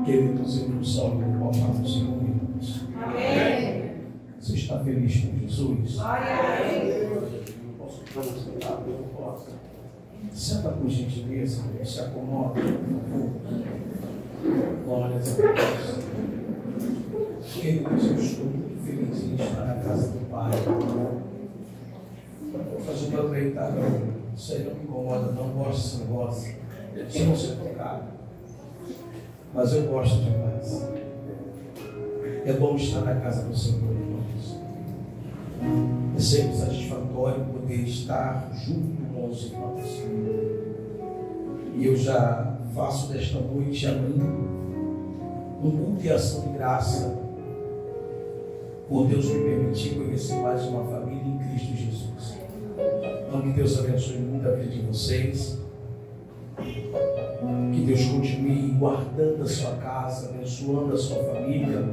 Queridos irmãos, salve o Papai do Senhor. Amém. Você está feliz com Jesus? Amém. Posso sentar? Eu posso. Senta por gentileza, se acomoda. Glórias a Deus. Queridos, eu estou muito feliz em estar na casa do Pai. Vou fazer uma aproveitada. Isso aí não me incomoda, não gosto se não gosta. Se não ser tocado. Mas eu gosto demais. É bom estar na casa do Senhor, irmãos. É sempre satisfatório poder estar junto com os irmãos. E eu já faço desta noite a mim um culto de ação de graça por Deus me permitir conhecer mais uma família em Cristo Jesus. Então que Deus abençoe muito a vida de vocês. Que Deus continue guardando a sua casa, abençoando a sua família.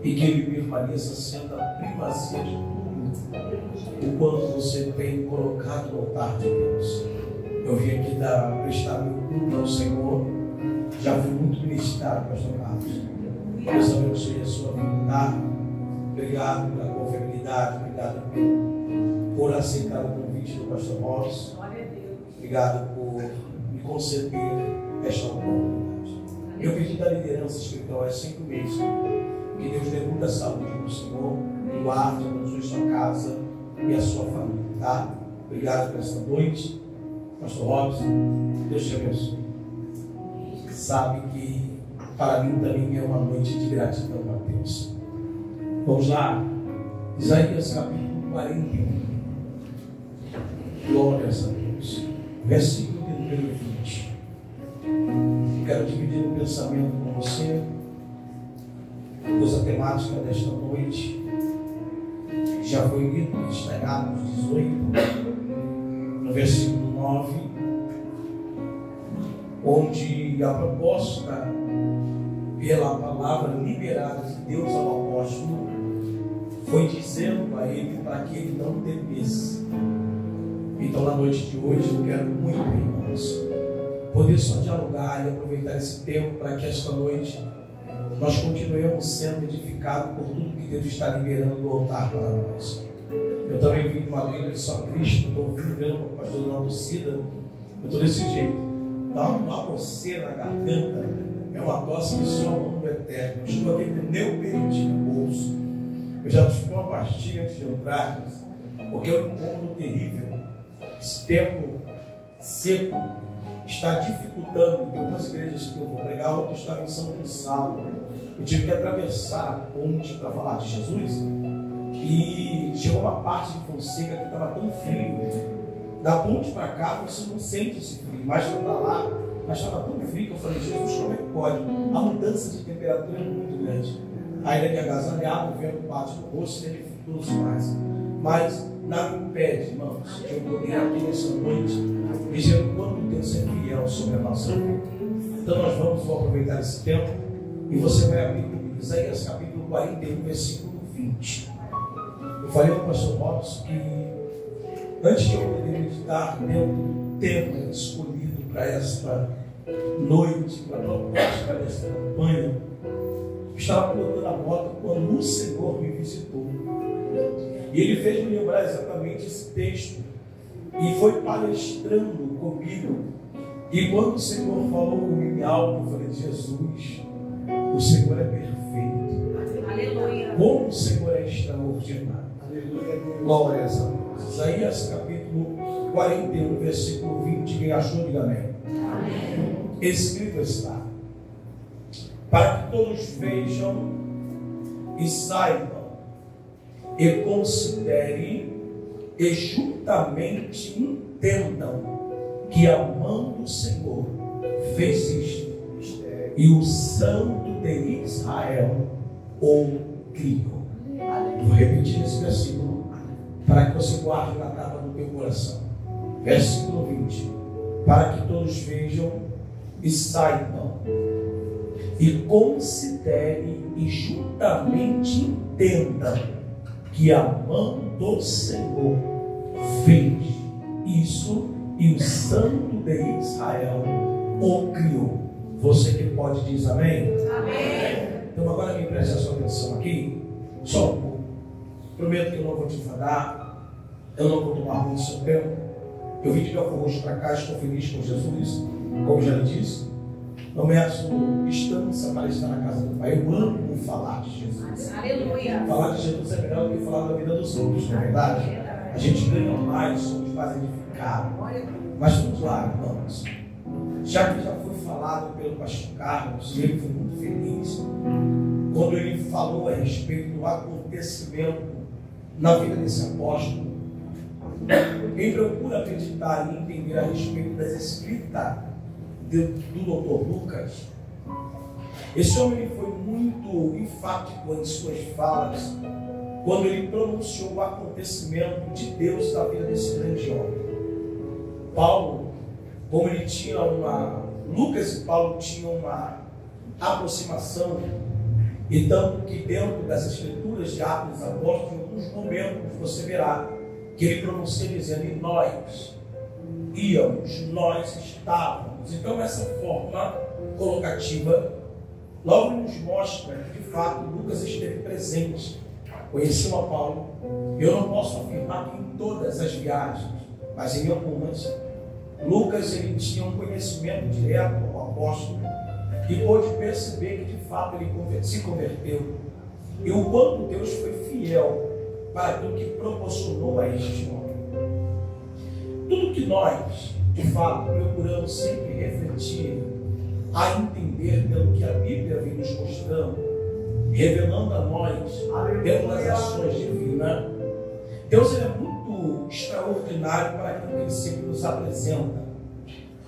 E que Ele permaneça sendo a primazia de tudo, o quanto você tem colocado no altar de Deus. Eu vim aqui prestar meu culto ao Senhor. Já fui muito ministrado, pastor Carlos. Deus abençoe a sua vida. Tá? Obrigado pela confiabilidade, obrigado por aceitar o convite do pastor Robson. Obrigado por me conceder esta oportunidade. Eu pedi da liderança espiritual há 5 meses. Que Deus dê muita saúde para o Senhor, guarde, abençoe sua casa e a sua família, tá? Obrigado por esta noite, pastor Robson. Deus te abençoe. Sabe que para mim também é uma noite de gratidão a Deus. Vamos lá, Isaías capítulo 41. Glórias a Deus. Versículo de número 20. Quero dividir um pensamento com você. Pois a temática desta noite já foi lido, está em Atos 18, no versículo 9, onde a proposta pela palavra liberada de Deus ao apóstolo foi dizendo a ele para que ele não temesse. Então, na noite de hoje, eu quero muito, irmãos, poder só dialogar e aproveitar esse tempo para que esta noite nós continuemos sendo edificados por tudo que Deus está liberando do altar para nós. Eu também vim de uma Bíblia só Cristo, estou vivendo com o pastor Dona Lucida. Eu estou desse jeito, dá uma coceira na garganta, é uma tosse que só o mundo eterno. Eu estou aqui com neoperitite no bolso. Eu já tive uma pastilha antes de entrar, porque é um incômodo terrível. Esse tempo seco está dificultando. Tem algumas igrejas que eu vou pregar, outras estão em São Gonçalo. Eu tive que atravessar a ponte para falar de Jesus. E chegou uma parte de Fonseca que estava tão frio. Da ponte para cá você não sente esse frio, mas para lá, mas estava tão frio que eu falei: Jesus, como é que pode? A mudança de temperatura é muito grande. Aí ele é agasalhado, o vento bate no rosto e ele dificulta mais. Mas nada impede, irmãos, de eu poder aqui nessa noite dizendo quanto Deus é fiel sobre a nossa vida. Então nós vamos aproveitar esse tempo e você vai abrir comigo Isaías capítulo 41, versículo 20. Eu falei para o pastor Robson que antes de eu poder meditar dentro do tema escolhido para esta noite, para a proposta desta campanha, eu estava colocando a bota quando o Senhor me visitou. E Ele fez me lembrar exatamente esse texto. E foi palestrando comigo. E quando o Senhor falou comigo em algo, eu falei: Jesus, o Senhor é perfeito. Aleluia. Como o Senhor é extraordinário. Aleluia. Glórias a Deus. Isaías capítulo 41, versículo 20. Quem achou, diga amém. Amém. Escrito está: para que todos vejam e saibam e considerem e juntamente entendam que a mão do Senhor fez isto e o Santo de Israel o criou. Vou repetir esse versículo para que você guarde na capa do teu coração. Versículo 20: para que todos vejam e saibam e considerem e juntamente entendam que a mão do Senhor fez isso e o Santo de Israel o criou. Você que pode diz amém? Amém. Então agora me preste a sua atenção aqui. Só um pouco. Prometo que eu não vou te enfadar. Eu não vou tomar muito seu tempo. Eu vim de Belfort Roxo para cá, estou feliz com Jesus. Como já lhe disse, não meço distância para estar na casa do Pai. Eu amo falar de Jesus. Aleluia. Falar de Jesus é melhor do que falar da vida dos outros, não é verdade? A gente ganha mais, somos mais edificados. Mas vamos lá, irmãos. Já que já foi falado pelo pastor Carlos, e ele foi muito feliz quando ele falou a respeito do acontecimento na vida desse apóstolo. Quem procura acreditar e entender a respeito das escritas do Dr. Lucas, esse homem foi muito enfático em suas falas quando ele pronunciou o acontecimento de Deus na vida desse grande homem. Paulo, como ele tinha Lucas e Paulo tinham uma aproximação, e tanto que dentro das escrituras de Atos dos Apóstolos, em alguns momentos você verá que ele pronuncia dizendo: e nós íamos, nós estávamos. Então essa forma colocativa logo nos mostra que de fato Lucas esteve presente, conheceu a Paulo. Eu não posso afirmar que em todas as viagens, mas em algumas, Lucas ele tinha um conhecimento direto ao apóstolo e pôde perceber que de fato ele se converteu e o quanto Deus foi fiel para aquilo que proporcionou a este homem. Tudo que nós de fato procuramos sempre refletir, a entender pelo que a Bíblia vem nos mostrando, revelando a nós dentro das ações divinas. Deus é muito extraordinário para aquilo que Ele sempre nos apresenta.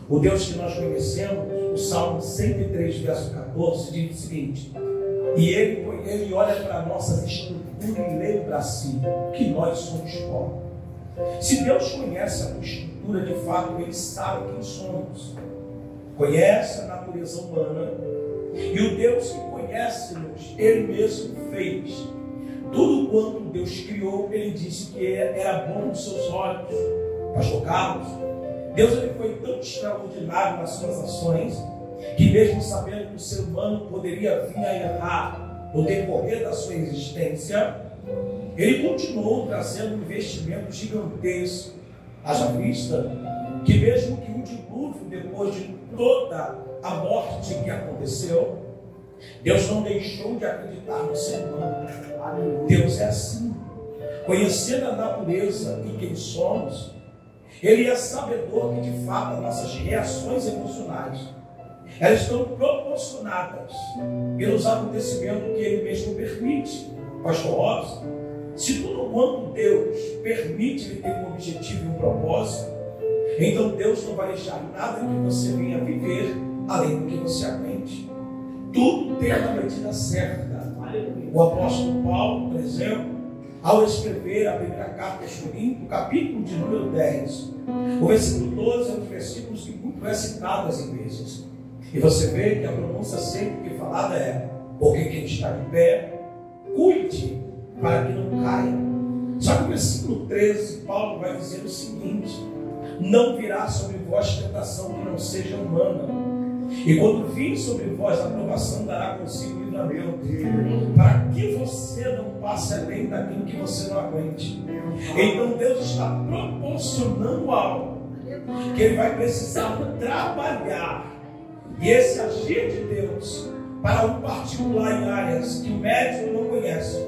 O Deus que nós conhecemos, o Salmo 103, verso 14, diz o seguinte: e ele olha para nossas estruturas e lembra a si que nós somos pó. Se Deus conhece a tua estrutura, de fato, Ele sabe quem somos. Conhece a natureza humana. E o Deus que conhece-nos, Ele mesmo fez. Tudo quanto Deus criou, Ele disse que era bom aos seus olhos. Pastor Carlos, Deus ele foi tão extraordinário nas suas ações, que mesmo sabendo que o ser humano poderia vir a errar no decorrer da sua existência, Ele continuou trazendo um investimento gigantesco. Haja vista que mesmo que o dilúvio, depois de toda a morte que aconteceu, Deus não deixou de acreditar no ser humano. Deus é assim. Conhecendo a natureza e quem somos, Ele é sabedor que de fato as nossas reações emocionais, elas estão proporcionadas pelos acontecimentos que Ele mesmo permite. Pastor Robson, se tudo quanto Deus permite Ele ter um objetivo e um propósito, então Deus não vai deixar nada que você venha viver além do que você aguente. Tudo tem a medida certa. O apóstolo Paulo, por exemplo, ao escrever a primeira carta aos Coríntios, capítulo de número 10, o versículo 12 é um dos versículos que muito é citado às igrejas. E você vê que a pronúncia sempre que falada é: porque quem está de pé, cuide para que não caia. Só que o versículo 13, Paulo vai dizer o seguinte: não virá sobre vós tentação que não seja humana, e quando vir sobre vós a provação, dará consigo livramento, para que você não passe além daquilo que você não aguente. Então Deus está proporcionando algo que Ele vai precisar trabalhar, e esse agir de Deus para um particular em áreas que o médico não conhece,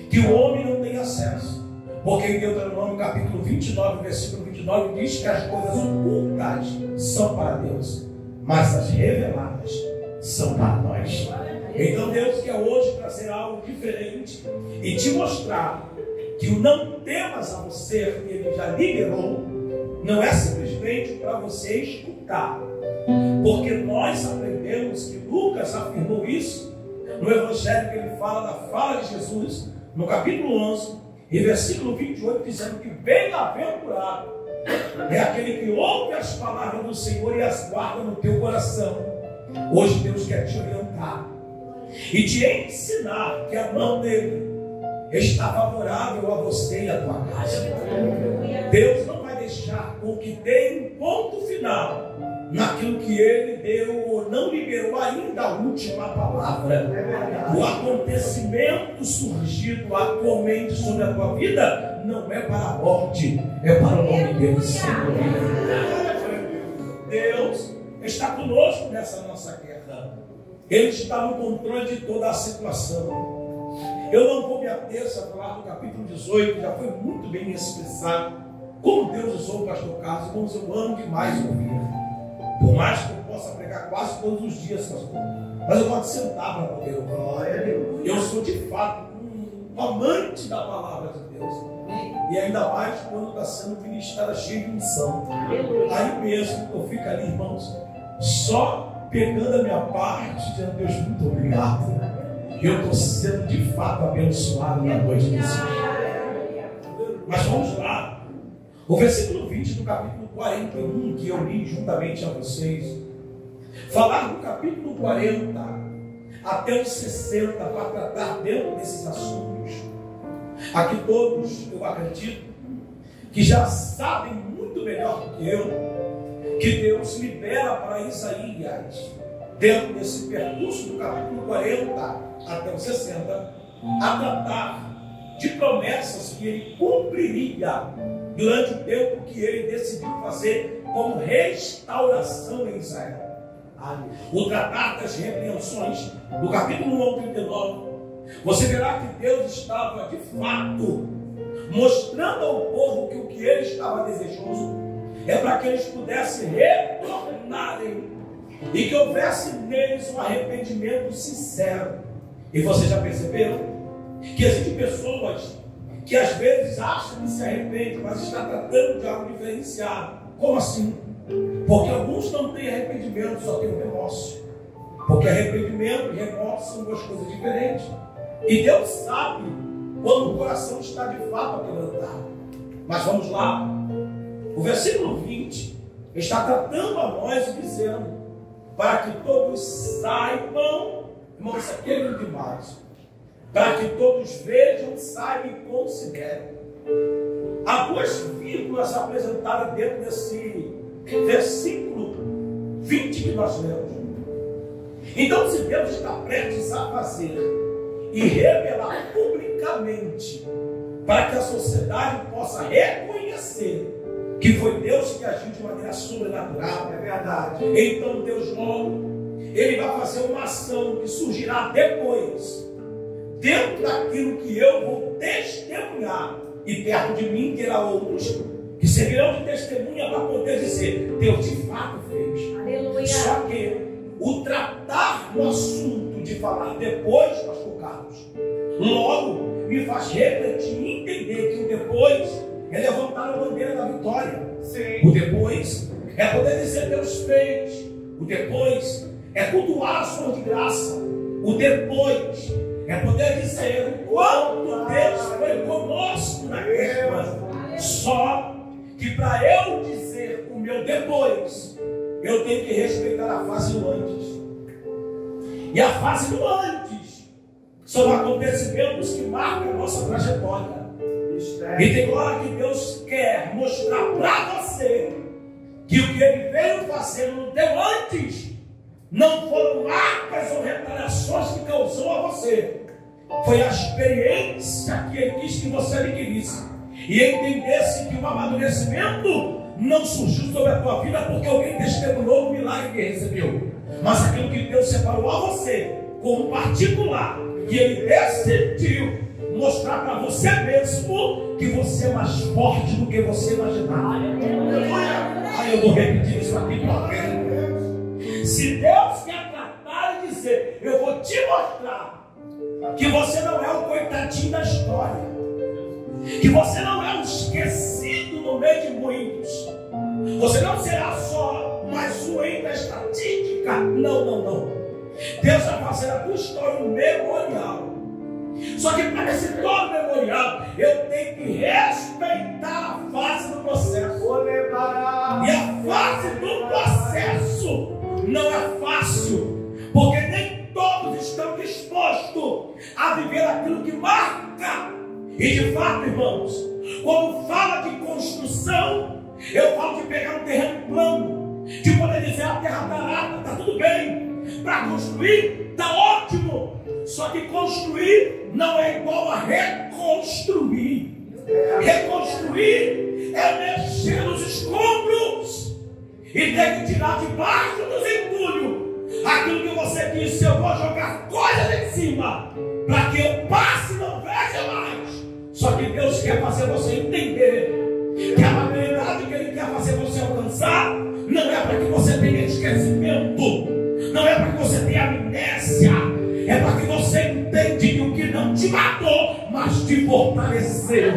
que o homem não tem acesso. Porque em Deuteronômio capítulo 29, versículo 29 diz que as coisas ocultas são para Deus, mas as reveladas são para nós. Então Deus quer hoje trazer algo diferente e te mostrar que o não temas a você que Ele já liberou não é simplesmente para você escutar, porque nós aprendemos que Lucas afirmou isso no Evangelho, que ele fala da fala de Jesus no capítulo 11 e versículo 28, dizendo que bem-aventurado é aquele que ouve as palavras do Senhor e as guarda no teu coração. Hoje Deus quer te orientar e te ensinar que a mão dele está favorável a você e a tua casa. Deus não vai deixar com que dê um ponto final naquilo que ele deu ou não liberou ainda a última palavra. O acontecimento surgido atualmente sobre a tua vida não é para a morte, é para o nome dele, Senhor. Deus está conosco nessa nossa guerra. Ele está no controle de toda a situação. Eu não vou me ater a falar do capítulo 18, já foi muito bem expressado como Deus usou o pastor Carlos. Irmãos, eu amo demais ouvir. Por mais que eu possa pregar quase todos os dias, pastor, mas eu gosto de sentar para poder ouvir. Eu sou de fato um amante da palavra de Deus. E ainda mais quando está sendo ministrada cheia de unção. Aí mesmo eu fico ali, irmãos, só pegando a minha parte, dizendo: Deus, muito obrigado. Eu estou sendo de fato abençoado na noite desse dia. Mas vamos lá. O versículo 20 do capítulo 41, que eu li juntamente a vocês, falar do capítulo 40 até os 60 para tratar dentro desses assuntos. Aqui todos, eu acredito, que já sabem muito melhor do que eu, que Deus libera para Isaías, dentro desse percurso do capítulo 40 até os 60, a tratar de promessas que ele cumpriria durante o tempo que ele decidiu fazer como restauração em Israel. O tratar das repreensões do capítulo 1 ao 39, você verá que Deus estava de fato mostrando ao povo que o que ele estava desejoso é para que eles pudessem retornarem e que houvesse neles um arrependimento sincero. E vocês já perceberam que existem pessoas que às vezes acham que se arrependem, mas está tratando de algo diferenciado. Como assim? Porque alguns não têm arrependimento, só têm o remorso. Porque arrependimento e remorso são duas coisas diferentes. E Deus sabe quando o coração está de fato quebrantado. Mas vamos lá. O versículo 20 está tratando a nós e dizendo: para que todos saibam, irmãos, isso aqui é lindo demais. Para que todos vejam, saibam e considerem. Há duas vírgulas apresentadas dentro desse versículo 20 que nós lemos. Então, se Deus está prestes a fazer e revelar publicamente, para que a sociedade possa reconhecer que foi Deus que agiu de maneira sobrenatural, é verdade. Então Deus logo, Ele vai fazer uma ação que surgirá depois, dentro daquilo que eu vou testemunhar, e perto de mim terá outros que servirão de testemunha para poder dizer: Deus de fato fez. Aleluia. Só que o tratar do assunto de falar depois, pastor Carlos, logo me faz refletir e entender que o depois é levantar a bandeira da vitória. Sim. O depois é poder dizer: Deus fez. O depois é cultuar a sua de graça. O depois é poder dizer o quanto Deus foi conosco na guerra. Só que para eu dizer o meu depois, eu tenho que respeitar a fase do antes. E a fase do antes são acontecimentos que marcam a nossa trajetória. E tem hora que Deus quer mostrar para você que o que Ele veio fazendo no teu antes não foram marcas ou retaliações que causou a você. Foi a experiência que Ele quis que você adquirisse e entendesse que o amadurecimento não surgiu sobre a tua vida porque alguém testemunhou o milagre que recebeu, mas aquilo que Deus separou a você como particular, que Ele decidiu mostrar para você mesmo que você é mais forte do que você imaginava. Aí eu vou repetir isso aqui para alguém. Se Deus quer tratar e dizer: eu vou te mostrar que você não é o coitadinho da história, que você não é um esquecido no meio de muitos, você não será só mais um da estatística. Não. Deus vai fazer a tua história um memorial. Só que para esse todo memorial, eu tenho que respeitar a fase do processo. E a fase do processo não é fácil, porque nem todos estão dispostos a viver aquilo que marca. E de fato, irmãos, quando fala de construção, eu falo de pegar um terreno plano, de poder dizer: a construir, está ótimo. Só que construir não é igual a reconstruir. Reconstruir é mexer nos escombros e ter que tirar debaixo dos entulhos aquilo que você disse: eu vou jogar coisas em cima para que eu passe e não veja mais. Só que Deus quer fazer você entender que a maturidade que Ele quer fazer você alcançar não é para que você tenha esquecimento, não é para que você tenha amnésia, é para que você entenda que o que não te matou, mas te fortaleceu.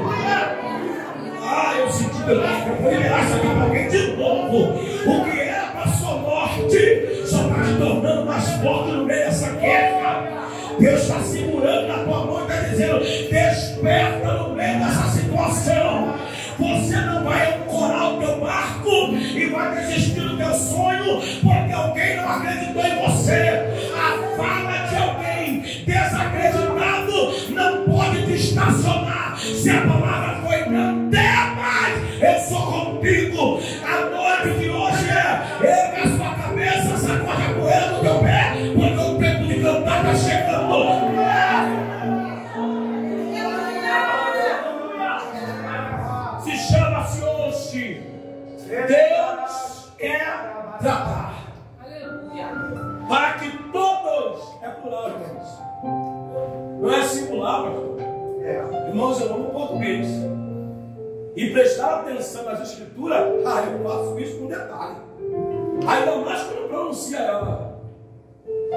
Eu senti Deus, eu vou liberar isso aqui para alguém de novo. O que era para a sua morte só está te tornando mais forte no meio dessa guerra. Deus está segurando na tua mão e está dizendo: desperta no meio dessa situação. Você não vai ancorar o teu barco e vai desistir do teu sonho porque alguém não acreditou em você. A fala de alguém desacreditado não pode te estacionar. Se a palavra foi não temas, eu sou contigo. A noite de hoje erga a sua cabeça, sacode a poeira do teu pé, porque o tempo de cantar está chegando. Se chama-se hoje. Deus quer tratar. Para que todos, é plural, irmãos. Não é singular, pastor. Irmãos, eu amo português. E prestar atenção nas escrituras, eu faço isso com detalhe. Ainda mais quando pronuncia ela.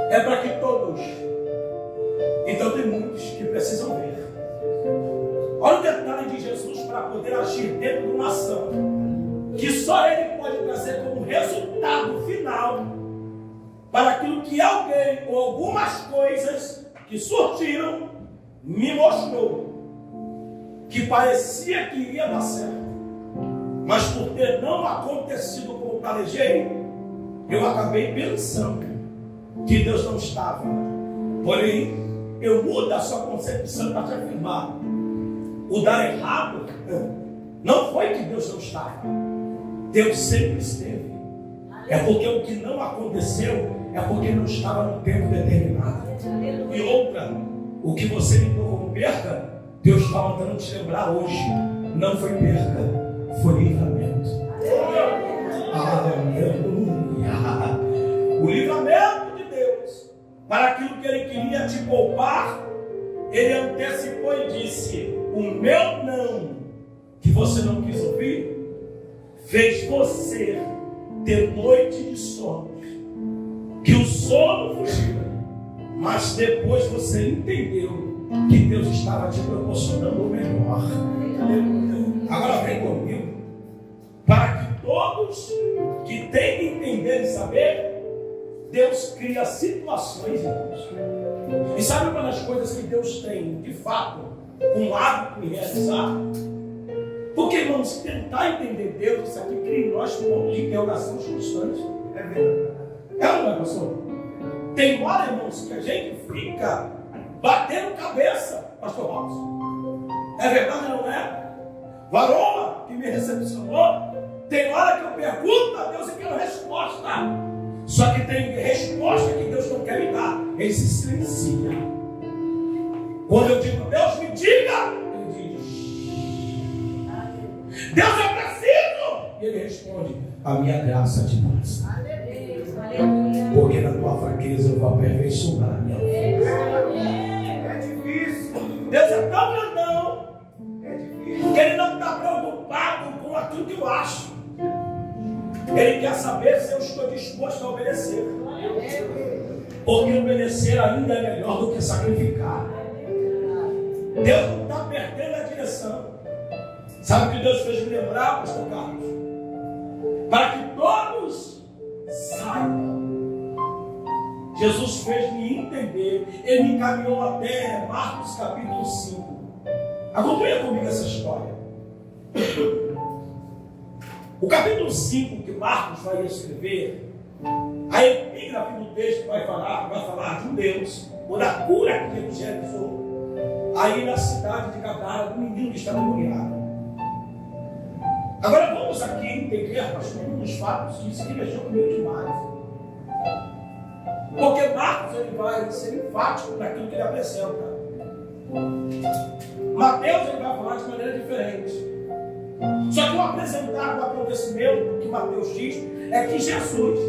É para que todos. Então tem muitos que precisam ver. Olha o detalhe de Jesus para poder agir dentro de uma ação que só Ele pode trazer como resultado final para aquilo que alguém ou algumas coisas que surgiram me mostrou que parecia que iria dar certo, mas por ter não acontecido como planejei, eu acabei pensando que Deus não estava. Porém, eu mudo a sua concepção para te afirmar: o dar errado não foi que Deus não estava. Deus sempre esteve. É porque o que não aconteceu é porque não estava no tempo determinado. E outra, o que você lidou como perca, Deus está mandando te lembrar hoje: não foi perca, foi livramento. Aleluia. O livramento de Deus para aquilo que Ele queria te poupar, Ele antecipou e disse: o meu não, que você não quis ouvir, fez você ter noite de sonhos, que o sono fugiu, mas depois você entendeu que Deus estava te proporcionando o melhor. Agora vem comigo, para que todos que têm que entender e saber, Deus cria situações, irmãos. E sabe uma das coisas que Deus tem, de fato, um hábito em realizar? Porque, irmãos, tentar entender Deus, isso aqui cria em nós pontos de interrogação constantes. É verdade. É ou não é, pastor? Tem hora, irmãos, que a gente fica batendo cabeça, pastor Robson. É verdade ou não é? Varoma, que me recepcionou, tem hora que eu pergunto a Deus e quero resposta. Só que tem resposta que Deus não quer me dar. Ele se silencia. Quando eu digo: Deus me diga, Ele diz: Deus, eu preciso. E Ele responde: a minha graça te basta. Porque na tua fraqueza eu vou aperfeiçoar a minha força. É difícil. Deus é tão grandão que Ele não está preocupado com aquilo que eu acho. Ele quer saber se eu estou disposto a obedecer. Porque obedecer ainda é melhor do que sacrificar. Deus não está perdendo a direção. Sabe o que Deus fez me lembrar, pastor Carlos? Para que todos saibam. Jesus fez me entender. Ele me encaminhou até Marcos capítulo 5. Acompanha comigo essa história. O capítulo 5 que Marcos vai escrever, a epígrafe do texto vai falar de um Deus, ou da cura que ele realizou aí na cidade de Gadara, do menino que estava endemoniado. Agora vamos aqui entender, pastor, um dos fatos que isso aqui mexeu comigo demais. Porque Marcos ele vai ser enfático naquilo que ele apresenta. Mateus ele vai falar de maneira diferente. Só que o apresentar do acontecimento que Mateus diz é que Jesus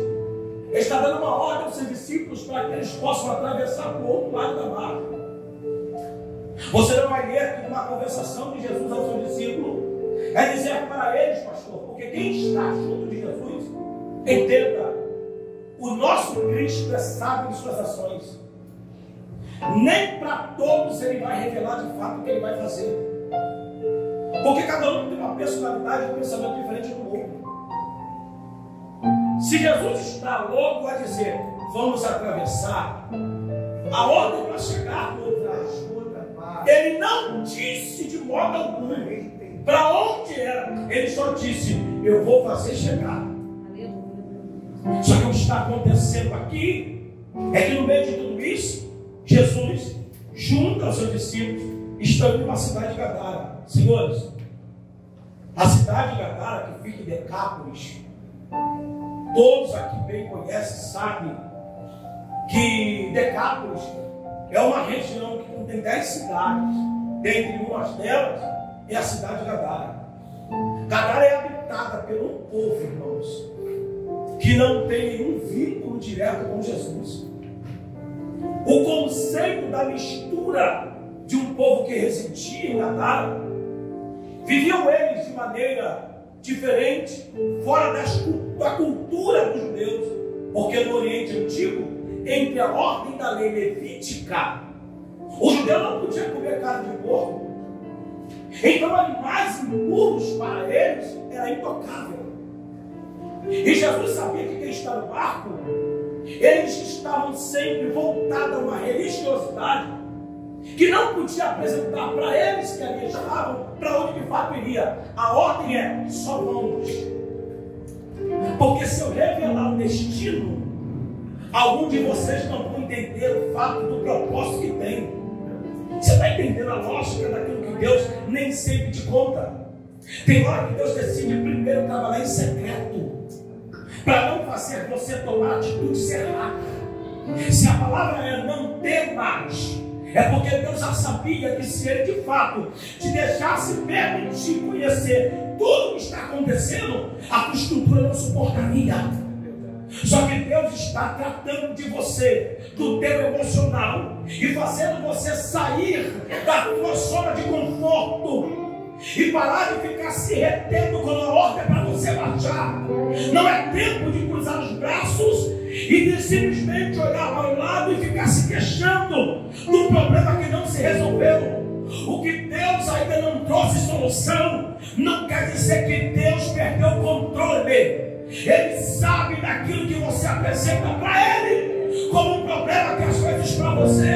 está dando uma ordem aos seus discípulos para que eles possam atravessar para o outro lado da barca. Você não vai ler aqui uma conversação de Jesus ao seu discípulo. É dizer para eles, pastor, porque quem está junto de Jesus, entenda, o nosso Cristo é sábio em suas ações. Nem para todos ele vai revelar de fato o que ele vai fazer. Porque cada um tem uma personalidade e um pensamento diferente do outro. Se Jesus está logo a dizer, vamos atravessar, a ordem para chegar no outro lado, ele não disse de modo algum para onde era. Ele só disse, eu vou fazer chegar. Só que o que está acontecendo aqui é que no meio de tudo isso, Jesus, junto aos seus discípulos, estão em uma cidade de Gadara. Senhores, a cidade de Gadara, que fica em Decápolis, todos aqui bem conhecem, sabem que Decápolis é uma região que contém 10 cidades. Dentre umas delas é a cidade de Gadara. Gadara é habitada por um povo, irmãos, que não tem nenhum vínculo direto com Jesus. O conceito da mistura de um povo que residia em Gadara, viviam eles de maneira diferente, fora da cultura dos judeus, porque no Oriente Antigo, entre a ordem da lei levítica, o judeu não podia comer carne de porco. Então animais impuros para eles era intocável. E Jesus sabia que quem está no barco, eles estavam sempre voltados a uma religiosidade que não podia apresentar para eles que ali estavam para onde de fato iria. A ordem é, só vamos. Porque se eu revelar o destino, algum de vocês não vão entender o fato do propósito que tem. Você está entendendo a lógica daquilo que Deus nem sempre te conta? Tem hora que Deus decide primeiro trabalhar em secreto, para não fazer você tomar atitudes erradas. Se a palavra é não temas, é porque Deus já sabia que se Ele de fato te deixasse permitir conhecer tudo o que está acontecendo, a tua estrutura não suportaria. Só que Deus está tratando de você, do teu emocional, e fazendo você sair da tua zona de conforto e parar de ficar se retendo quando a ordem é para você marchar. Não é tempo de cruzar os braços e de simplesmente olhar para o lado e ficar se queixando do problema que não se resolveu. O que Deus ainda não trouxe solução não quer dizer que Deus perdeu o controle. Ele sabe daquilo que você apresenta para Ele como um problema, que às vezes para você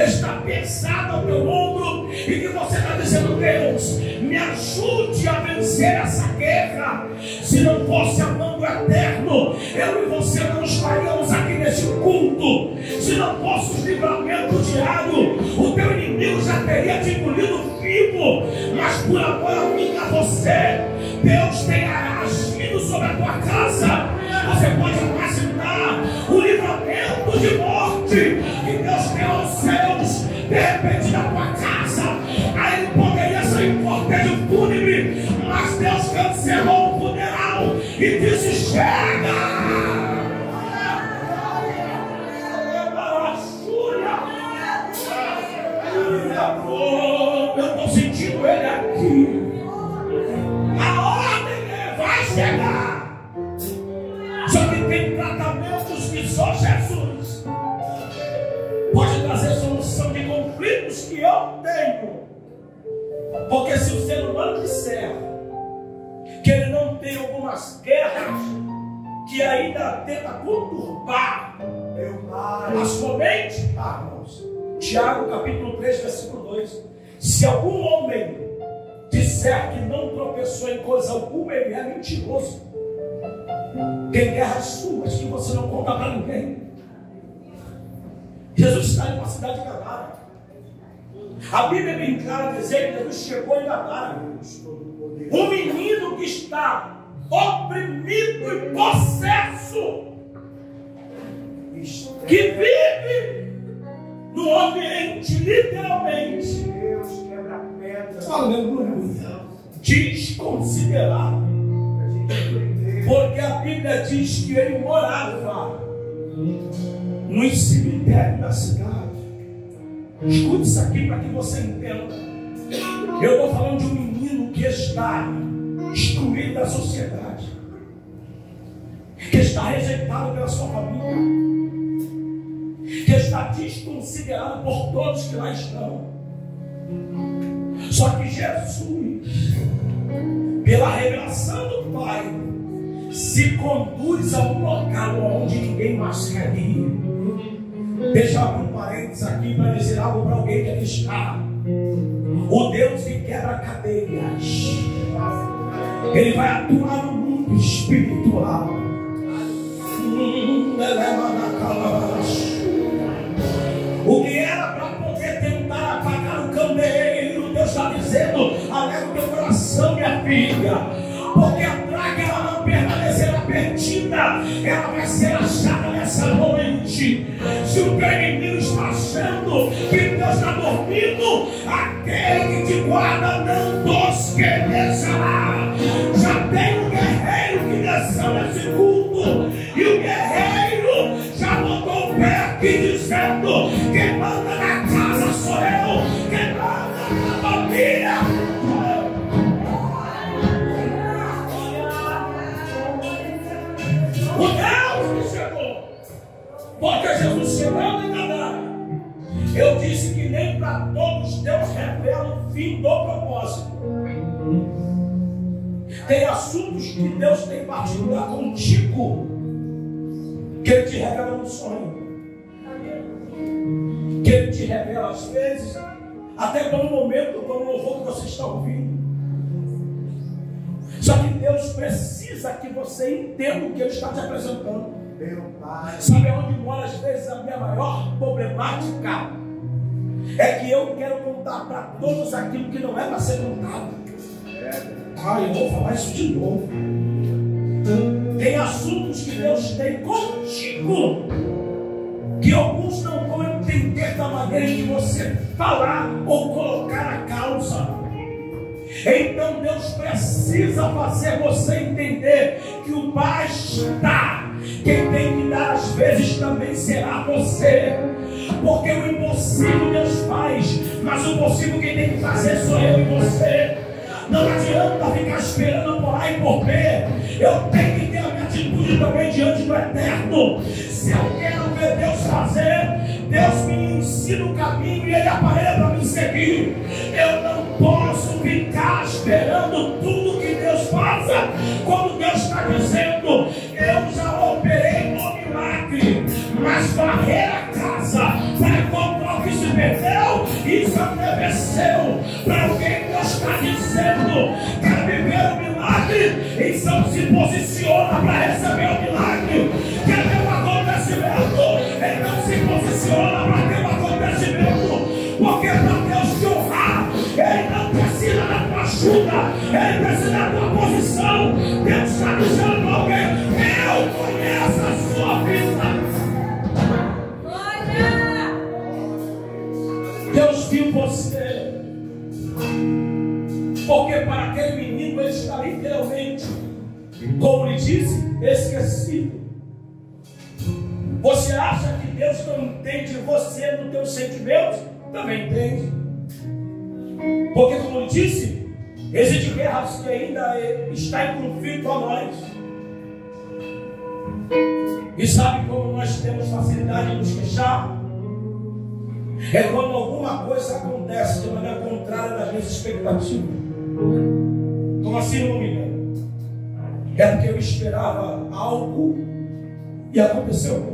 está pesado ao teu ombro e que você está dizendo, Deus, me ajude a vencer essa guerra. Se não fosse a mão do Eterno, eu e você não estaríamos aqui nesse culto. Se não fosse os livramentos diários, o teu inimigo já teria te engolido vivo. Mas por amor a mim, a você, Deus tem agido sobre a tua casa. Você pode imaginar o livramento de morte que Deus deu aos seus, de repente na tua casa. Aí poderia ser em cortejo fúnebre, mas Deus cancelou o funeral e disse, chega! Eu estou sentindo ele aqui. A ordem vai chegar. Só que tem tratamentos que só Jesus pode trazer solução de conflitos que eu tenho. Porque se o ser humano disser que ele não tem algumas guerras que ainda tenta conturbar a sua mente, irmãos, Tiago capítulo 3, versículo 2: se algum homem disser que não tropeçou em coisa alguma, ele é mentiroso. Tem guerras suas que você não conta para ninguém. Jesus está em uma cidade de Gadara. A Bíblia é bem clara a dizer que Jesus chegou em Gadara. Um menino que está oprimido e possesso. que vive no ambiente, literalmente, aleluia, desconsiderado. Porque a Bíblia diz que ele morava no cemitério da cidade. Escute isso aqui para que você entenda. Eu estou falando de um menino que está excluído da sociedade, que está rejeitado pela sua família, que está desconsiderado por todos que lá estão. Só que Jesus, pela revelação do Pai, se conduz a um local onde ninguém mais quer ir. Deixa eu abrir um parênteses aqui para dizer algo para alguém que aqui está. O Deus que quebra cadeias, Ele vai atuar no mundo espiritual. O que era para poder tentar apagar o candeeiro, Deus está dizendo: alega o teu coração, minha filha, porque a praga ela não permanecerá perdida, ela vai ser achada nessa noite. Se o teu inimigo está achando que Deus está dormindo, aquele que te guarda não tosquenecerá. Já tem um guerreiro que desceu nesse culto, e o guerreiro já botou o pé aqui dizendo: quem manda na casa sou eu, quem manda na família. O Deus que chegou, porque Jesus chegando em Canaã, eu disse que nem para todos Deus revela o fim do propósito. Tem assuntos que Deus tem particular contigo, que Ele te revela no sonho, que Ele te revela às vezes, até pelo momento, pelo louvor que você está ouvindo. Só que Deus precisa que você entenda o que Ele está te apresentando. Sabe onde mora às vezes a minha maior problemática? É que eu quero contar para todos aquilo que não é para ser contado. Eu vou falar isso de novo. Tem assuntos que Deus tem contigo, que alguns não vão entender da maneira que você falar ou colocar a causa. Então Deus precisa fazer você entender que o basta, quem tem que dar às vezes também será você. Porque o impossível Deus faz, mas o possível quem tem que fazer sou eu e você. Não adianta ficar esperando por A e por B. Eu tenho que ter a minha atitude também diante do Eterno. Se eu quero ver Deus fazer, Deus me ensina o caminho e Ele aparelha para me seguir. Eu não posso ficar esperando tudo que Deus faça, quando Deus está dizendo: eu já operei no milagre, mas varrer a casa para encontrar o que se perdeu, isso aconteceu. Para alguém Deus está dizendo: quer viver o milagre, então se posiciona para receber o milagre. Quer ver o acontecimento, então se posiciona para ter o acontecimento. Porque para Deus te honrar, Ele não precisa da tua ajuda, Ele precisa da tua posição. Deus está dizendo para alguém: eu conheço a sua vida. Deus viu você, porque para aquele menino ele está literalmente, como lhe disse, esquecido. Você acha que Deus não entende você nos teus sentimentos? Também entende. Porque, como lhe disse, existem guerras que ainda está em conflito a nós. E sabe como nós temos facilidade de nos queixar? É quando alguma coisa acontece de maneira contrária das minhas expectativas. Como assim, não me engano? É porque eu esperava algo e aconteceu outro.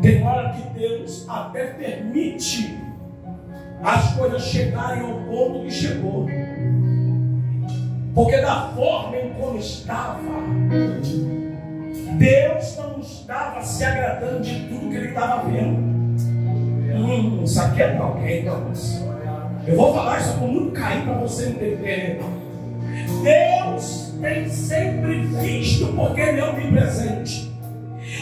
Tem hora que Deus até permite as coisas chegarem ao ponto que chegou, porque da forma em como estava, Deus não estava se agradando de tudo que Ele estava vendo. Isso aqui é para alguém, não. Eu vou falar isso com muito carinho para você entender. Deus tem sempre visto, porque Ele é onipresente.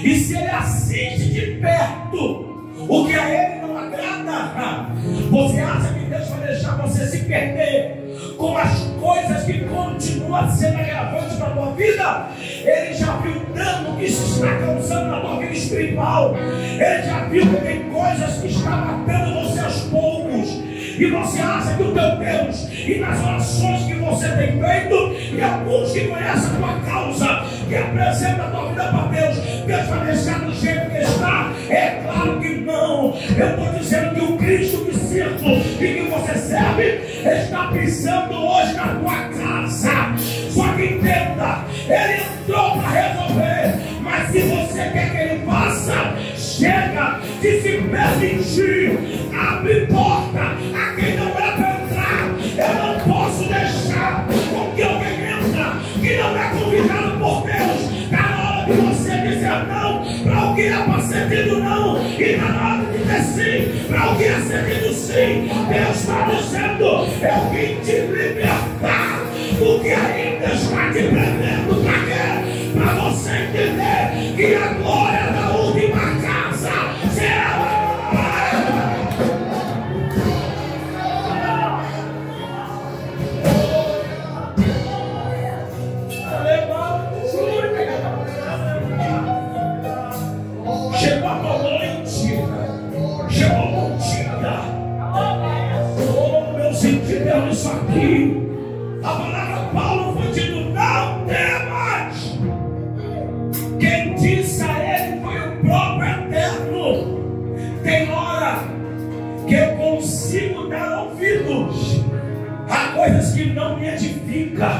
E se Ele assiste de perto o que a Ele não agrada, você acha que Deus vai deixar você se perder com as coisas que continuam sendo agravantes para a tua vida? Ele já viu o dano que se está causando na tua vida espiritual. Ele já viu que tem coisas que estão matando você aos poucos. E você acha que o teu Deus, e nas orações que você tem feito, e alguns que conhecem a tua causa, que apresentam a tua vida para Deus, Deus vai deixar do jeito que está? É claro que não. Eu estou dizendo que o Cristo que sirvo e que você serve está pisando hoje na tua casa. Só que entenda, Ele entrou para resolver, mas se você quer que Ele faça, chega de se permitir, abre porta a quem não é para entrar. Eu não posso deixar com que alguém entra que não é convidado por Deus. Está na hora de você dizer não para o que é para ser dito não, e está na hora de dizer sim para o que é ser dito sim. Deus está dizendo: eu vim te libertar do que ainda está te prendendo. Para quê? Para você entender que a glória da última casa será. Chegou a noite, chegou o dia. Oh, meu sentido é isso aqui. A palavra Paulo foi dito: não temas. Quem disse a ele foi o próprio Eterno. Tem hora que eu consigo dar ouvidos a coisas que não me edificam,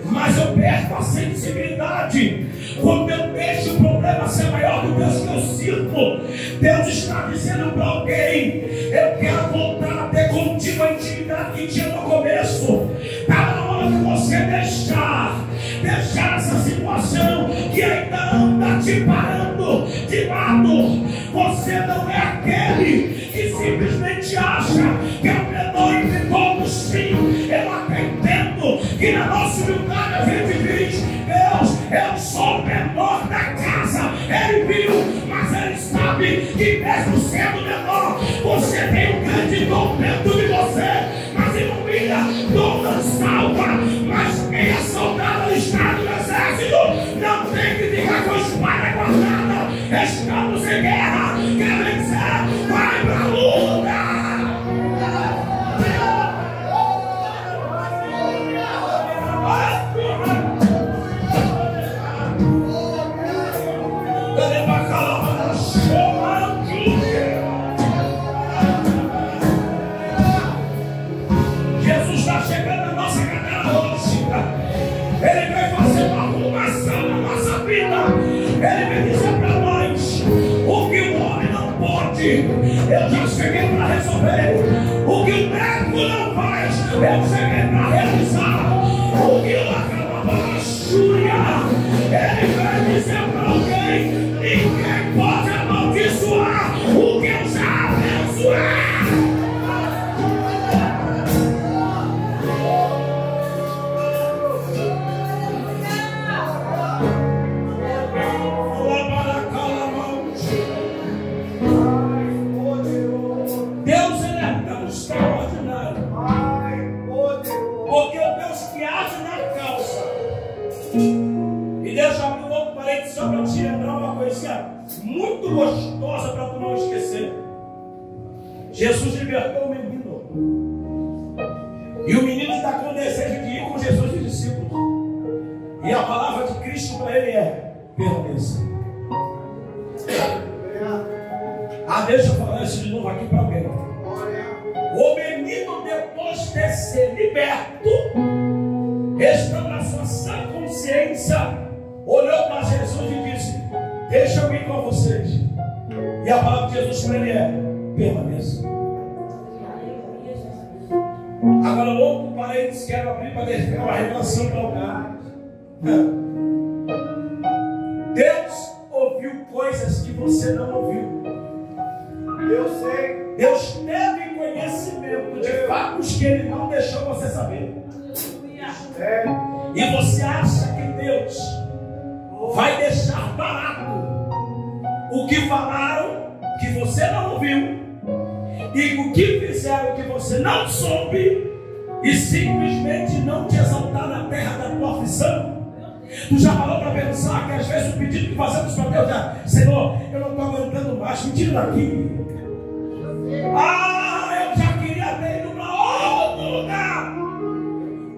mas eu perco a sensibilidade quando eu deixo o problema ser maior do que Deus que eu sirvo. Deus está dizendo para alguém: eu quero voltar a ter contigo a intimidade que tinha no começo. Está na hora de você deixar essa situação que ainda anda te parando de lado. Você não é aquele que simplesmente acha que é o menor entre todos. Sim, eu até entendo que na nossa humildade a gente diz: Deus, eu sou o menor da casa. Ele viu, mas Ele sabe que mesmo sendo menor, você tem um grande dom dentro de você. Mas ilumina, dom não salva, mas quem é soldado listado no exército não tem que ficar com a espada guardada. Estamos em guerra, quer vencer, vai pra luta. Jesus está chegando na nossa cadeira hoje. Ele vai fazer uma arrumação na nossa vida. Ele vai dizer para nós o que o homem não pode. Eu já cheguei para resolver. O que o médico não faz, eu cheguei para realizar. O que o acabou ele vai dizer para alguém: ninguém pode amaldiçoar o que eu já abençoei. Deus, ele é um Deus extraordinário, porque o Deus que age na causa. E Deus abriu um outro parede só para te lembrar uma coisinha muito gostosa para tu não esquecer. Jesus libertou o menino, e o menino está com o desejo de ir com Jesus e os discípulos. E a palavra de Cristo para ele é: permaneça. Deixa eu falar isso de novo aqui para alguém. O menino, depois de ser liberto, estando na sua sã consciência, olhou para Jesus e disse: deixa eu ir com vocês. E a palavra de Jesus para ele é: permaneça. Agora, outro parênteses quero abrir para deixar uma revelação para o lugar. Deus ouviu coisas que você não ouviu. Eu sei. Deus teve conhecimento de fatos que Ele não deixou você saber. E você acha que Deus vai deixar barato o que falaram que você não ouviu e o que fizeram que você não soube e simplesmente não te exaltar na terra da tua aflição? Tu já parou para pensar que às vezes o pedido que fazemos para Deus é: Senhor, eu não estou aguentando mais, me tira daqui. Eu já queria ter ido para outro lugar.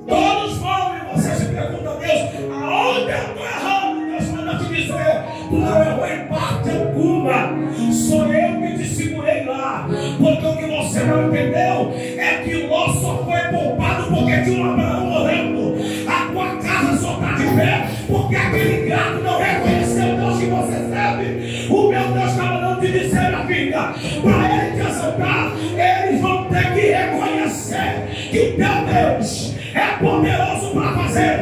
Todos vão e você se pergunta a Deus: aonde eu estou errando? Deus manda te dizer: tu não errou em parte alguma. Sou eu que te segurei lá. Porque o que você não entendeu é que Ló só foi poupado porque tinha um Abraão morrendo. A tua casa só está de pé porque aquele gato não reconheceu o Deus que você serve. O meu Deus está mandando te dizer, minha filha, para ele te exaltar, eles vão ter que reconhecer que o teu Deus é poderoso para fazer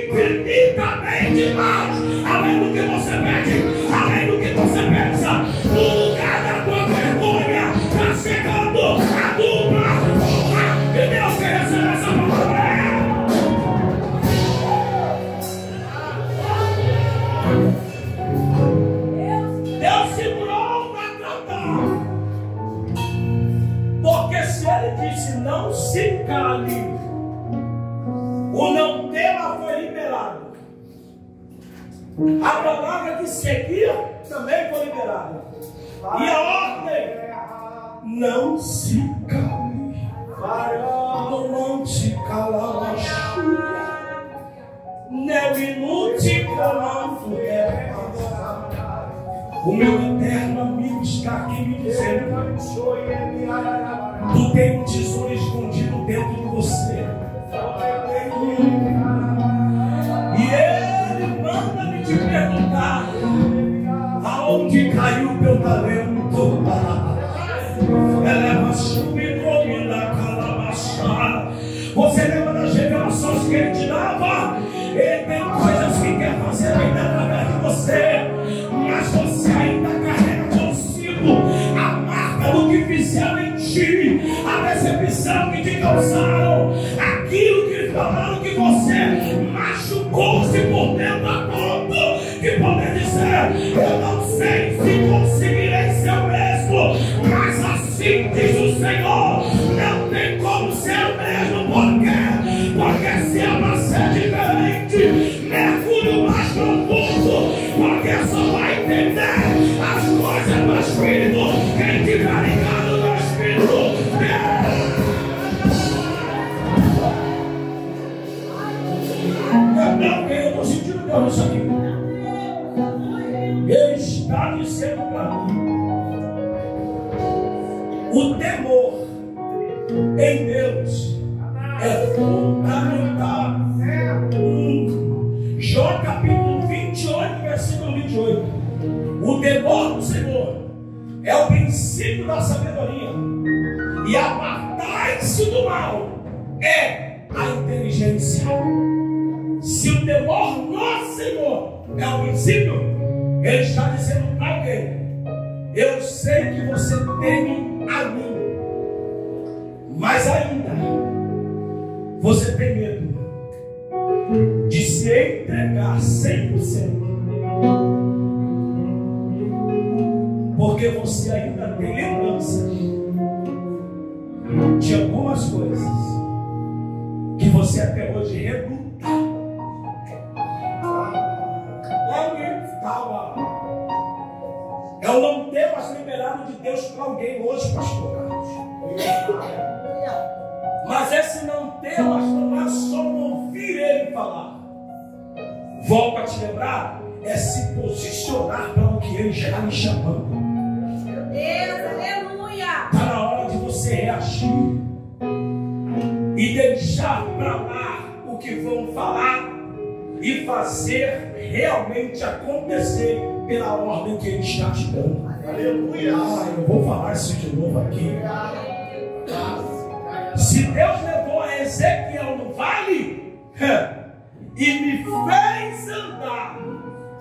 infinitamente mais, além do que você pede, além do que você pensa. No lugar da tua vergonha está chegando a dupla honra e Deus quer receber essa palavra. Deus segurou para tratar, porque se ele disse não se cale, o não tema foi liberado. A palavra que seguia também foi liberada. E a ordem: não se cale. Não se cala, Nebinuti Calanfo é. O meu eterno amigo está aqui me dizendo: tu tem um tesouro escondido dentro de você. E ele manda-me te perguntar: aonde caiu o teu talento? Eleva chuva comida calabachá. Você lembra das revelações que ele te dava? Ele tem coisas que quer fazer ainda através de você, mas você ainda carrega consigo a marca do que fizeram em ti, a decepção que te causaram, aquilo que falaram que você machucou-se por dentro a ponto de poder dizer: eu não sei se conseguirei ser o mesmo, mas assim diz o Senhor, não tem como ser o mesmo. Por quê? Porque se eu nascer diferente, mergulho mais profundo, porque só vai entender as coisas do Espírito quem tiver ligado no Espírito. Eu estou sentindo Deus nisso aqui. Ele está dizendo para mim: o temor em Deus é fundamental. Jó capítulo 28, versículo 28. O temor do Senhor é o princípio da sabedoria, e apartai-se do mal é a inteligência. Se o temor do Senhor é o princípio, ele está dizendo para alguém: eu sei que você teme a mim, mas ainda você tem medo de se entregar 100%, porque você ainda tem lembranças de algumas coisas que você até hoje reluta. Eu não tenho mais liberado de Deus para alguém hoje, pastor Carlos. Mas esse não temas não é só ouvir ele falar. Volto a te lembrar, é se posicionar para o que ele está me chamando. Meu Deus, aleluia! Está na hora de você reagir e deixar para lá o que vão falar e fazer realmente acontecer pela ordem que ele está te dando. Aleluia! Eu vou falar isso de novo aqui. Se Deus levou a Ezequiel no vale e me fez andar,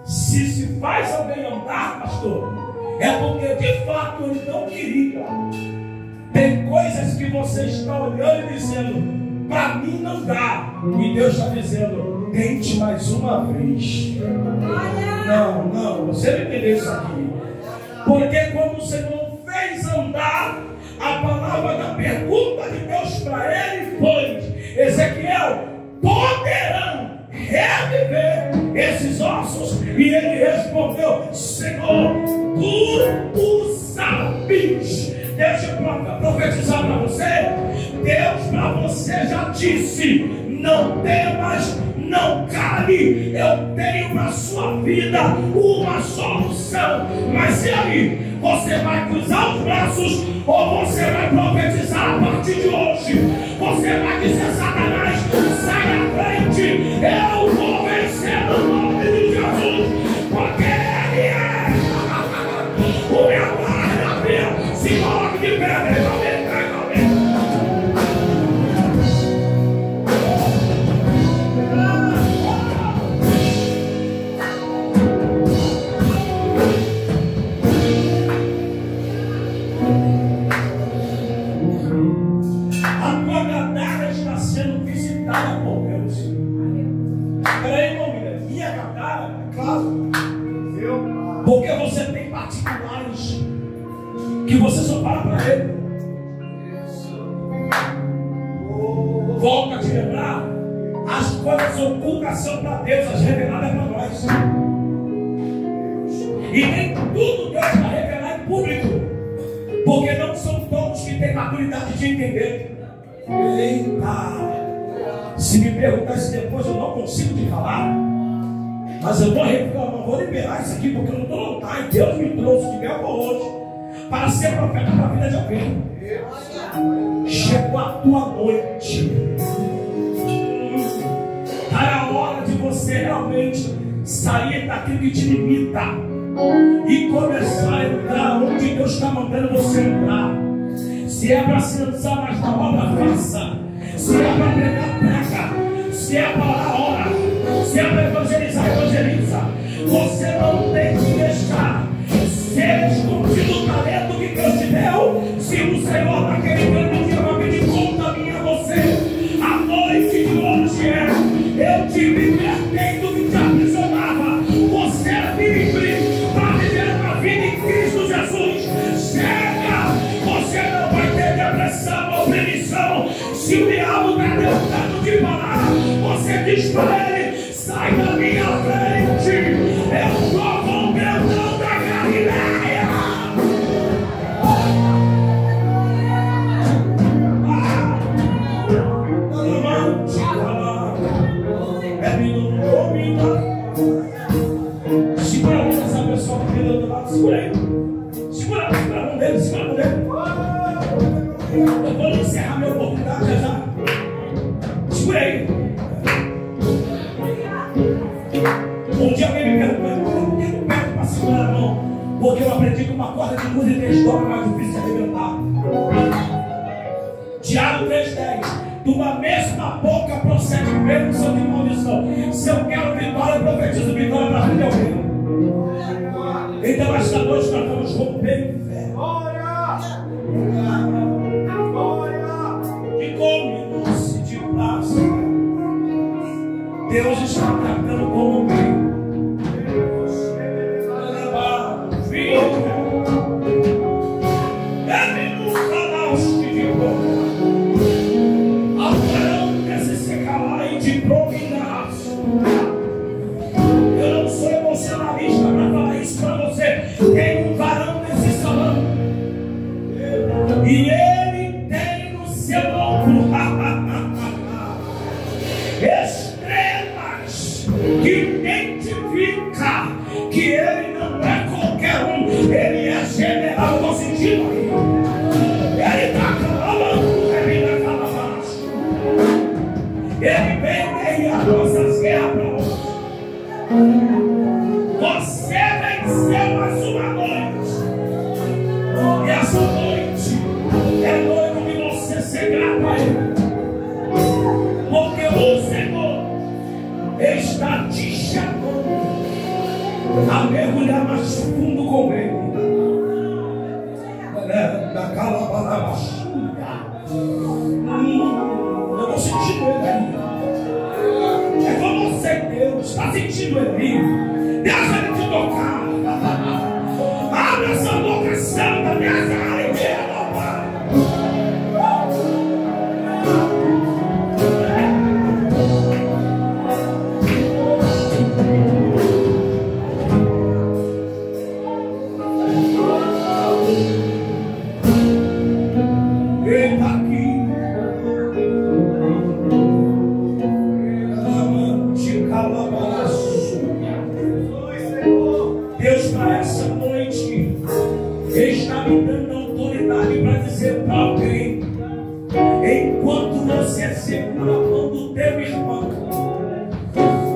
se faz alguém andar, pastor, é porque de fato ele não queria. Tem coisas que você está olhando e dizendo: para mim não dá. E Deus está dizendo: tente mais uma vez. Não, você não entendeu isso aqui. Porque quando o Senhor fez andar, a palavra da pergunta de Deus para ele foi: Ezequiel, poderão reviver esses ossos? E ele respondeu: Senhor, tu sabes. Deixa eu profetizar para você. Deus para você já disse: não temas, não cale. Eu tenho para sua vida uma solução. Mas e aí? Você vai cruzar os braços ou você vai profetizar a partir de hoje? Você vai dizer: Satanás, sai da frente. Eu vou vencer no nome de Jesus, porque Ele é o meu guarda-vida. Se coloque de pé, meu amigo. Porque você tem particulares que você só fala para ele. Volta a te lembrar: as coisas ocultas são para Deus, as reveladas é para nós. E nem tudo Deus vai revelar em público, porque não são todos que têm maturidade de entender. Eita! Se me perguntasse depois, eu não consigo te falar. Mas eu não vou liberar isso aqui, porque eu não estou no time. Deus me trouxe de Belpa hoje para ser profeta na vida de alguém. Chegou a tua noite. É a hora de você realmente sair daquilo que te limita e começar a entrar onde Deus está mandando você entrar. Se é para se lançar mais na obra, faça. Se é para pregar, prega. Se é para orar, ora. Se é para evangelizar, evangeliza. Você não tem que deixar ser escondido o talento que Deus te deu. Se o Senhor naquele grande dia vai pedir conta minha a você, a noite de hoje eu te libertei do que te aprisionava. Você é livre para viver uma vida em Cristo Jesus. Chega! Você não vai ter depressão ou opressão. Se o diabo está tentando te parar, você diz para ele: sai da minha frente, eu sou o perdão da Galileia. Segura a mão dessa pessoa que está do lado, segura aí. Segura a mão dele, segura a mão dele. Eu vou encerrar minha oportunidade já. Segura aí. Um dia alguém me perguntou: por que eu pego para segurar a mão? Porque eu aprendi que uma corda de 2 e 3 dobras é mais difícil de arrebentar. Tiago 3,10: de uma mesma boca procede bênção de maldição. Se eu quero vitória, eu profetizo vitória para a vida de alguém. Então esta noite nós vamos romper em fé. Que come-se de praça. Deus está tratando como bem. Eu não sou emocionalista para falar isso para você. Tem um varão nesse salão e ele tem no seu ombro estrelas que identifica que ele não é qualquer um, ele é general. Estou sentindo aí. Ele está clamando, ele está clamando. Ele vem as nossas guerras para hoje. Você venceu mais uma noite. essa boca santa nessa área inteira, Pai. Eita aqui. Deus, para essa noite, está me dando autoridade para dizer para alguém: enquanto você segura a mão do teu irmão,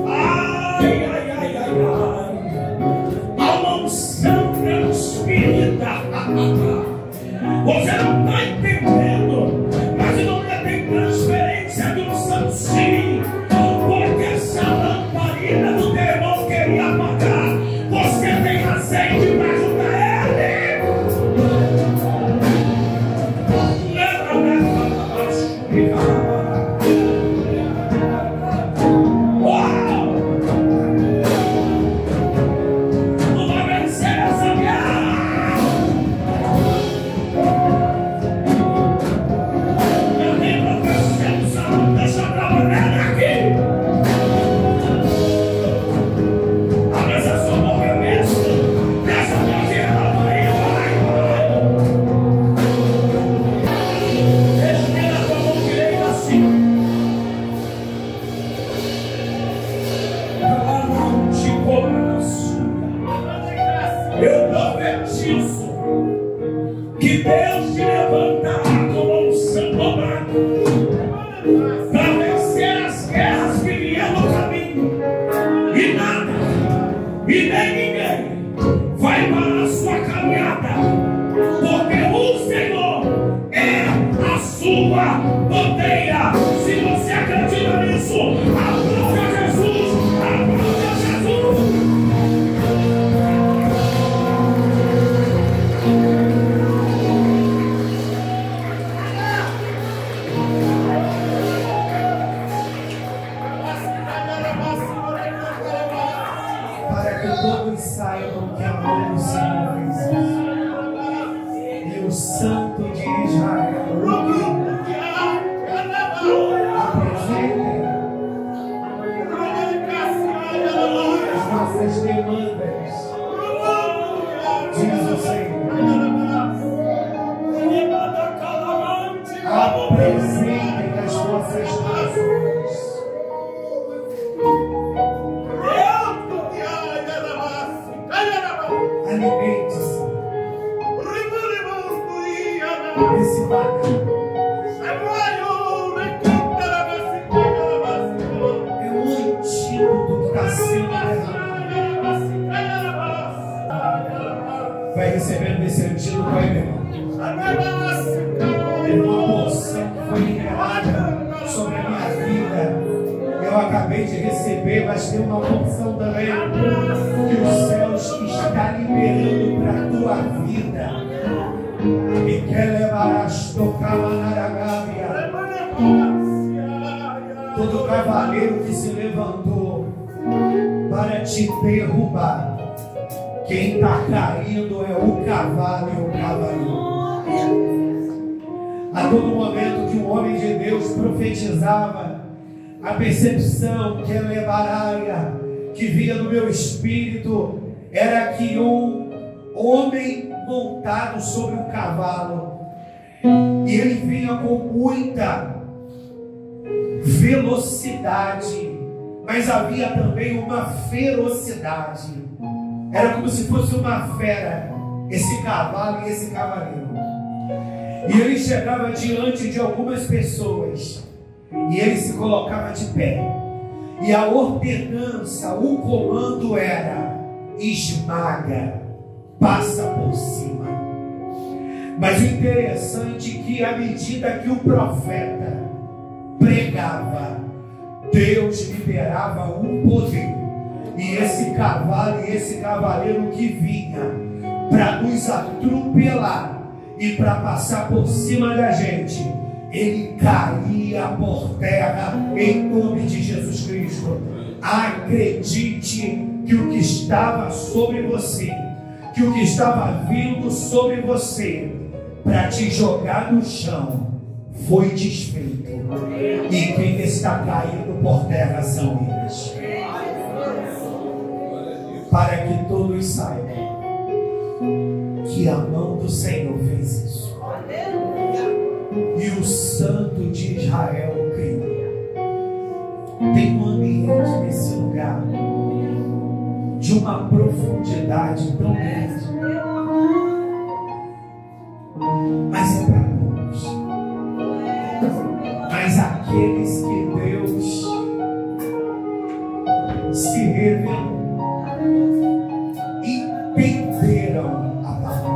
ai, ai, ai, ai, ai, há uma unção transferida. Você não está entendendo, mas não tem transferência de unção, sim, porque essa lamparina do teu irmão queria apagar. Você tem azeite para ajudar ele. Uau! Não vai vencer essa guerra. Eu tenho profecia, deixa eu trabalhar aqui. Eu profetizo que Deus te levantará como um santo dobrado para vencer as guerras que vieram no caminho, e nada e nem ninguém vai parar a sua caminhada, porque o Senhor é a sua bandeira. Se você acredita nisso, aplauda Jesus, aplauda Jesus. Para que todos saibam que a mão do Senhor fez isso. E o Santo de Israel apresentem as nossas demandas, diz o Senhor. Apresentem as vossas razões. Alimente-se desse maná. É o antídoto que está sendo derramado. Vai recebendo esse antídoto aí, meu irmão. É uma poção que foi liberada sobre a minha vida. Eu acabei de receber, mas tem uma porção também que os céus está liberando para a tua vida. E quer levar as tocamanaragávia. Todo cavaleiro que se levantou para te derrubar, quem está caindo é o cavalo e o cavaleiro. A todo momento que o homem de Deus profetizava, a percepção que elevaraia, que vinha no meu espírito, era que um homem montado sobre um cavalo, e ele vinha com muita velocidade, mas havia também uma ferocidade. Era como se fosse uma fera, esse cavalo e esse cavaleiro. E ele chegava diante de algumas pessoas e ele se colocava de pé, e a ordenança, o comando era: esmaga, passa por cima. Mas o interessante é que à medida que o profeta pregava, Deus liberava um poder, e esse cavalo e esse cavaleiro que vinha para nos atropelar e para passar por cima da gente, ele caía por terra em nome de Jesus Cristo. Acredite que o que estava sobre você que o que estava vindo sobre você para te jogar no chão foi desfeito. E quem está caindo por terra são eles. Para que todos saibam que a mão do Senhor fez isso. E o Santo de Israel criou. Tem um ambiente nesse lugar de uma profundidade tão grande. Mas é para poucos. Mas aqueles que Deus se revelou entenderam a palavra.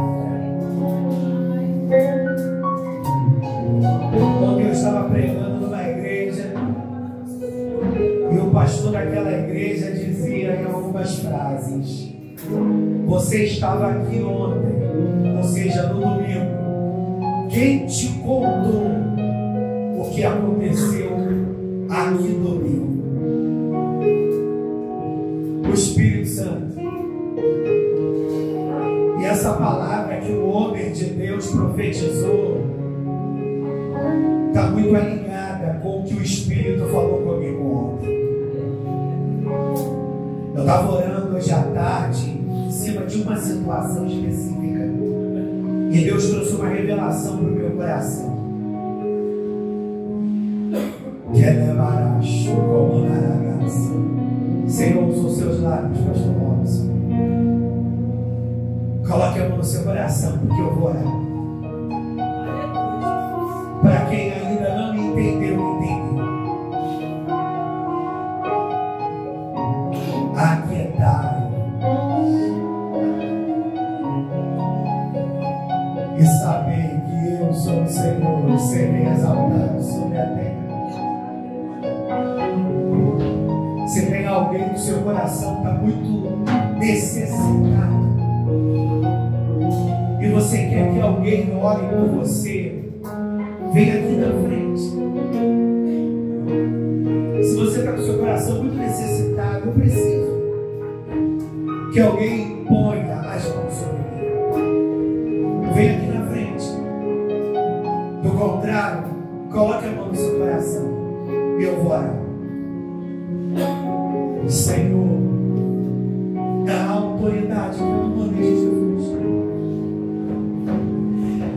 Quando eu estava pregando numa igreja, e o pastor daquela igreja dizia em algumas frases: você estava aqui ontem, ou seja, no domingo. Quem te contou o que aconteceu aqui domingo? O Espírito Santo. E essa palavra que o homem de Deus profetizou está muito alinhada com o que o Espírito falou comigo ontem. Eu estava orando hoje à tarde em cima de uma situação específica. E Deus trouxe uma revelação para o meu coração. Que é levar a chuva na graça. Senhor, usa os seus lábios, pastor Robson. Coloque a mão no seu coração, porque eu vou orar. Para quem ainda não me entendeu, entendeu. Aquietai e saber que eu sou o Senhor, serei exaltado sobre a terra. Se tem alguém no seu coração está muito necessitado e você quer que alguém ore por você, vem aqui na frente. Se você está com o seu coração muito necessitado, eu preciso que alguém ponha as mãos sobre mim. Vem aqui na frente. Do contrário, coloque a mão no seu coração e eu vou orar. Senhor, dá autoridade no nome de Jesus.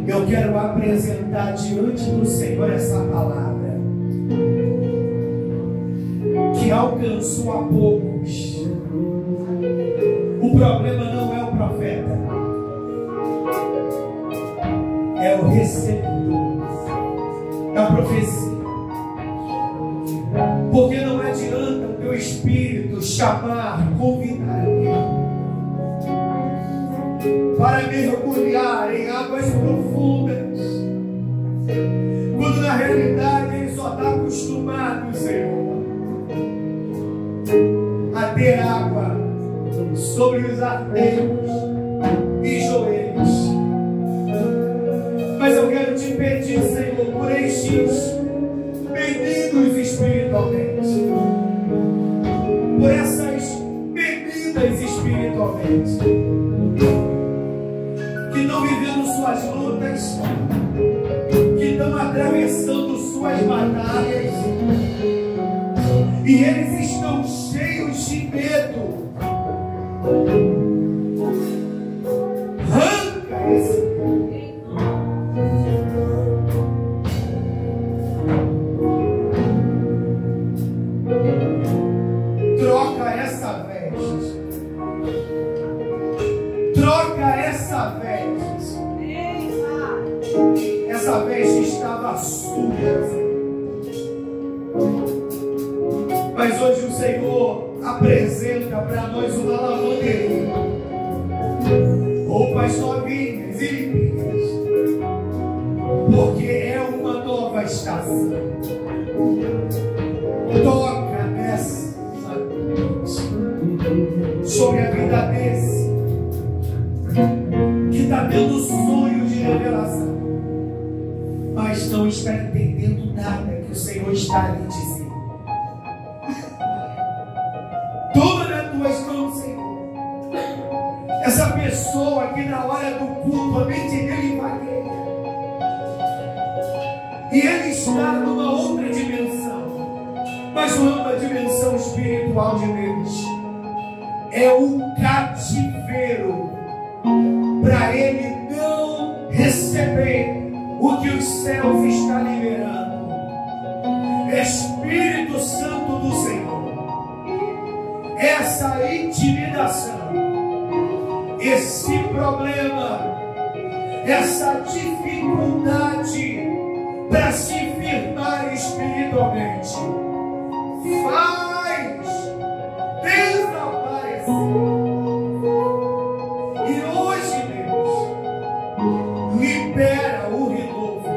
Eu quero apresentar diante do Senhor essa palavra que alcançou a poucos. O problema não é o profeta, é o receptor da profecia. Porque não adianta o teu espírito chamar, convidar para mergulhar em águas profundas, quando na realidade ele só está acostumado, Senhor, a ter água sobre os arteios e joelhos. Mas eu quero te pedir, Senhor, por estes meninos espiritualmente, por essas meninas espiritualmente, que estão vivendo suas lutas, que estão atravessando suas batalhas, e eles estão cheios de medo. Arranca esse medo. Troca essa veste. Troca essa veste. Essa veste estava suja. Mas hoje o Senhor apresenta para nós uma lavanderia. Roupas novinhas e limpinhas. Porque é uma nova estação. Toca nessa sobre a vida desse que está tendo sonho de revelação, mas não está entendendo nada que o Senhor está lhe dizendo. Toma nas tuas mãos, Senhor, essa pessoa que na hora do culto a mente dele vagueia. E ele está numa outra dimensão, mas não é uma dimensão espiritual de Deus. É um cativeiro para ele não receber o que os céus estão liberando. Espírito Santo do Senhor, essa intimidação, esse problema, essa dificuldade para se firmar espiritualmente, faz desaparecer. E hoje, Deus, libera o renovo,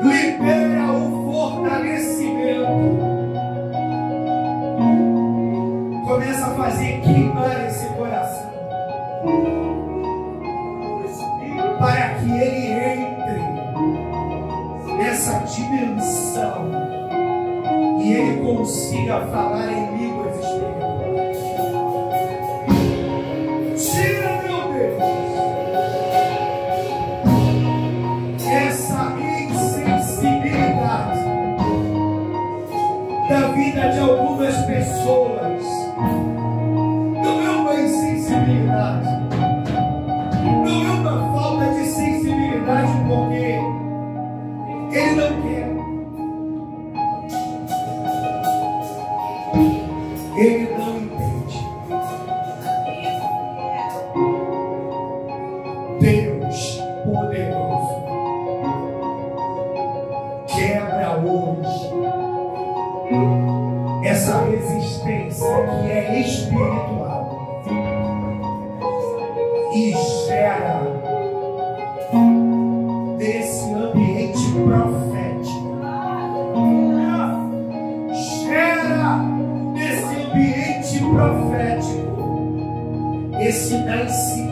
libera o fortalecimento, começa a fazer queimar esse coração, para que ele entre nessa dimensão e ele consiga falar em línguas espirituais. Tira, meu Deus, essa insensibilidade da vida de algumas pessoas. Não é uma insensibilidade, não é uma falta de sensibilidade, porque ele não quer, ele não entende. Deus poderoso, quebra hoje essa resistência que é espiritual e gera desse ambiente profético, gera desse ambiente profético esse nascimento